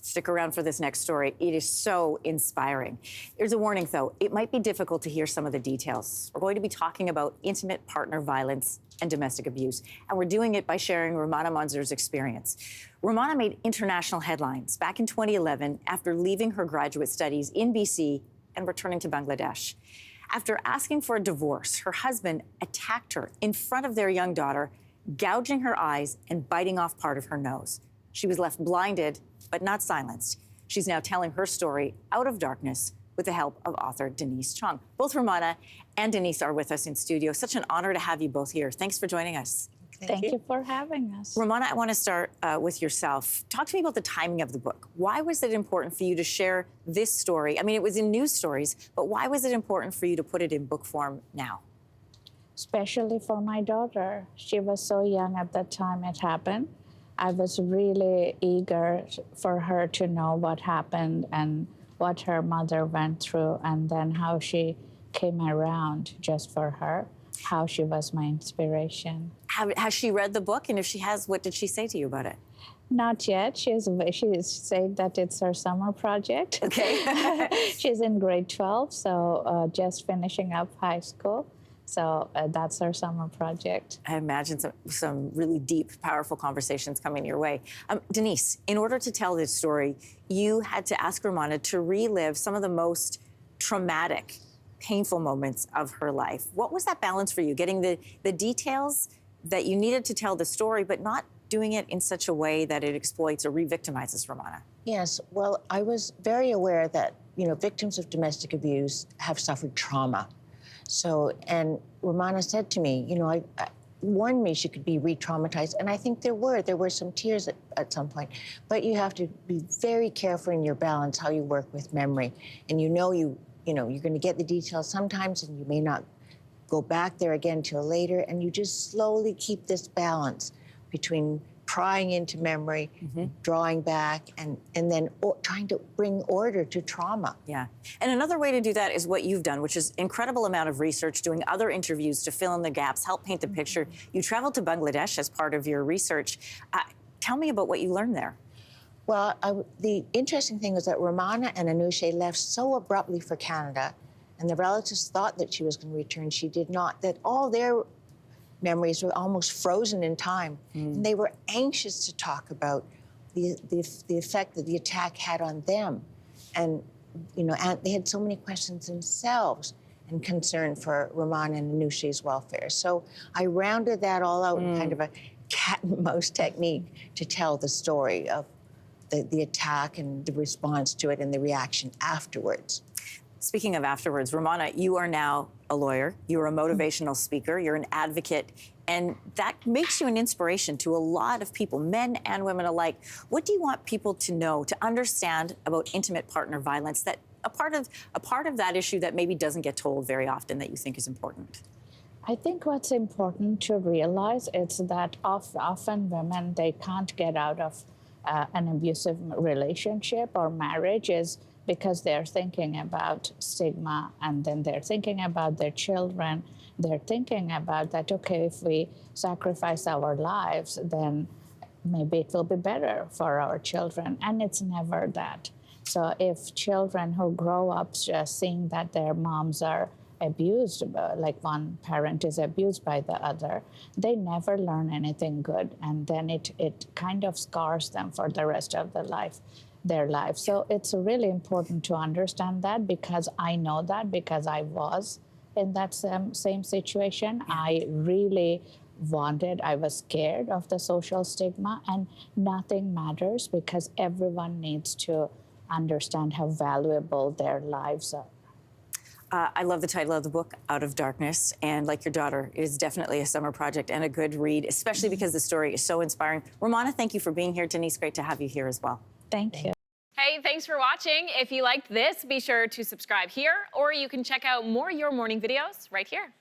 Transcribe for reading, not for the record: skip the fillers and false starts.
Stick around for this next story. It is so inspiring. There's a warning, though. It might be difficult to hear some of the details. We're going to be talking about intimate partner violence and domestic abuse, and we're doing it by sharing Rumana Monzur's experience. Rumana made international headlines back in 2011 after leaving her graduate studies in BC and returning to Bangladesh. After asking for a divorce, her husband attacked her in front of their young daughter, gouging her eyes and biting off part of her nose. She was left blinded, but not silenced. She's now telling her story out of darkness with the help of author Denise Chung. Both Rumana and Denise are with us in studio. Such an honor to have you both here. Thanks for joining us. Thank you for having us. Rumana, I want to start with yourself. Talk to me about the timing of the book. Why was it important for you to share this story? I mean, it was in news stories, but why was it important for you to put it in book form now? Especially for my daughter. She was so young at the time it happened. I was really eager for her to know what happened and what her mother went through, and then how she came around just for her, how she was my inspiration. Has she read the book? And if she has, what did she say to you about it? Not yet. She's saying that it's her summer project. Okay. She's in grade 12, so just finishing up high school. So that's her summer project. I imagine some really deep, powerful conversations coming your way. Denise, in order to tell this story, you had to ask Rumana to relive some of the most traumatic, painful moments of her life. What was that balance for you, getting the details that you needed to tell the story, but not doing it in such a way that it exploits or re-victimizes Rumana? Yes, well, I was very aware that, victims of domestic abuse have suffered trauma. So, and Rumana said to me, I warned me she could be re-traumatized, and I think there were some tears at some point. But you have to be very careful in your balance, how you work with memory. And you're going to get the details sometimes, and you may not go back there again till later, and you just slowly keep this balance between prying into memory, drawing back, and then trying to bring order to trauma. Yeah. And another way to do that is what you've done, which is incredible amount of research, doing other interviews to fill in the gaps, help paint the picture. You traveled to Bangladesh as part of your research. Tell me about what you learned there. Well, the interesting thing was that Rumana and Anushe left so abruptly for Canada, and the relatives thought that she was going to return. She did not. That all their memories were almost frozen in time. And they were anxious to talk about the effect that the attack had on them. And, and they had so many questions themselves and concern for Rumana and Anushe's welfare. So I rounded that all out in kind of a cat and mouse technique to tell the story of the attack and the response to it and the reaction afterwards. Speaking of afterwards, Rumana, you are now a lawyer, you're a motivational speaker, you're an advocate, and that makes you an inspiration to a lot of people, men and women alike. What do you want people to know, to understand about intimate partner violence, that a part of that issue that maybe doesn't get told very often that you think is important? I think what's important to realize is that often women, they can't get out of an abusive relationship or marriage is because they're thinking about stigma, and then they're thinking about their children. They're thinking about that, okay, if we sacrifice our lives, then maybe it will be better for our children. And it's never that. So if children who grow up just seeing that their moms are abused, like one parent is abused by the other, they never learn anything good. And then it kind of scars them for the rest of their life. So it's really important to understand that, because I know that, because I was in that same situation. I really I was scared of the social stigma, and nothing matters because everyone needs to understand how valuable their lives are. I love the title of the book, Out of Darkness, and like your daughter, it is definitely a summer project and a good read, especially because the story is so inspiring. Rumana, thank you for being here. Denise, great to have you here as well. Thank you. Hey, thanks for watching. If you liked this, be sure to subscribe here, or you can check out more Your Morning videos right here.